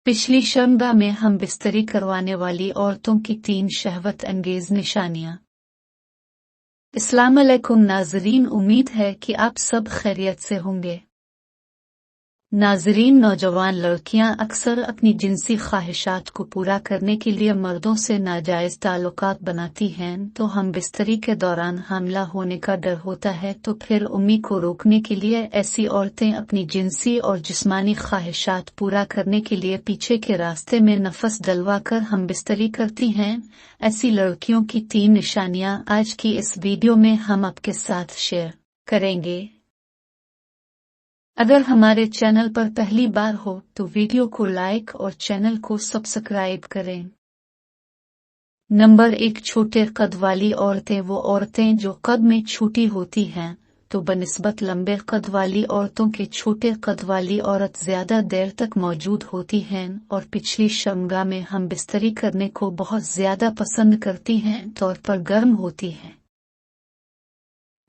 पिछली शर्मगाह में हम बिस्तरी करवाने वाली औरतों की 3 शहवत अंगेज निशानियां। अस्सलाम अलैकुम नाजरीन, उम्मीद है कि आप सब खैरियत से होंगे। नाजरीन, नौजवान लड़कियां अक्सर अपनी जिनसी ख्वाहिशात को पूरा करने के लिए मर्दों से नाजायज ताल्लुकात बनाती हैं, तो हम बिस्तरी के दौरान हमला होने का डर होता है, तो फिर उम्मी को रोकने के लिए ऐसी औरतें अपनी जिनसी और जिस्मानी ख्वाहिशात पूरा करने के लिए पीछे के रास्ते में नफस डलवा कर हम बिस्तरी करती हैं। ऐसी लड़कियों की 3 निशानियां आज की इस वीडियो में हम आपके साथ शेयर करेंगे। अगर हमारे चैनल पर पहली बार हो तो वीडियो को लाइक और चैनल को सब्सक्राइब करें। नंबर 1, छोटे कद वाली औरतें। वो औरतें जो कद में छोटी होती हैं, तो बनिस्बत लंबे कद वाली औरतों के छोटे कद वाली औरत ज्यादा देर तक मौजूद होती हैं और पिछली शर्मगाह में हम बिस्तरी करने को बहुत ज्यादा पसंद करती हैं, तौर पर गर्म होती हैं,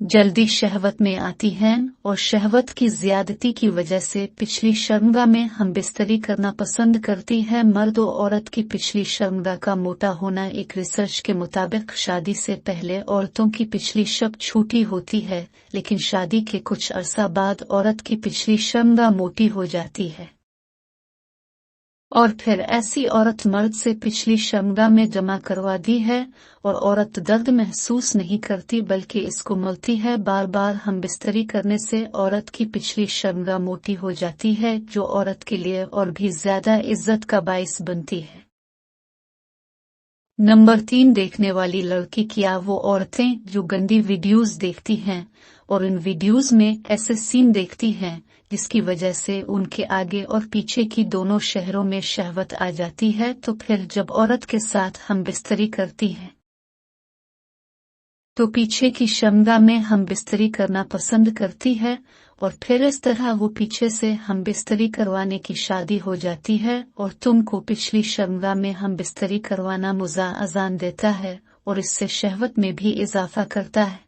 जल्दी शहवत में आती हैं और शहवत की ज्यादती की वजह से पिछली शर्मगाह में हम बिस्तरी करना पसंद करती है। मर्द और औरत की पिछली शर्मगाह का मोटा होना। एक रिसर्च के मुताबिक शादी से पहले औरतों की पिछली शब छोटी होती है, लेकिन शादी के कुछ अरसा बाद औरत की पिछली शर्मगाह मोटी हो जाती है और फिर ऐसी औरत मर्द से पिछली शर्मगाह में जमा करवा दी है और औरत दर्द महसूस नहीं करती बल्कि इसको मलती है। बार बार हम बिस्तरी करने से औरत की पिछली शर्मगाह मोटी हो जाती है, जो औरत के लिए और भी ज्यादा इज्जत का बाइस बनती है। नंबर 3, देखने वाली लड़की। क्या वो औरतें जो गंदी वीडियोस देखती हैं और इन वीडियोस में ऐसे सीन देखती हैं जिसकी वजह से उनके आगे और पीछे की दोनों शहरों में शहवत आ जाती है, तो फिर जब औरत के साथ हम बिस्तरी करती हैं तो पीछे की शर्मगाह में हम बिस्तरी करना पसंद करती है और फिर इस तरह वो पीछे से हम बिस्तरी करवाने की शादी हो जाती है और तुमको पिछली शर्मगाह में हम बिस्तरी करवाना मज़ा आसान देता है और इससे शहवत में भी इजाफा करता है।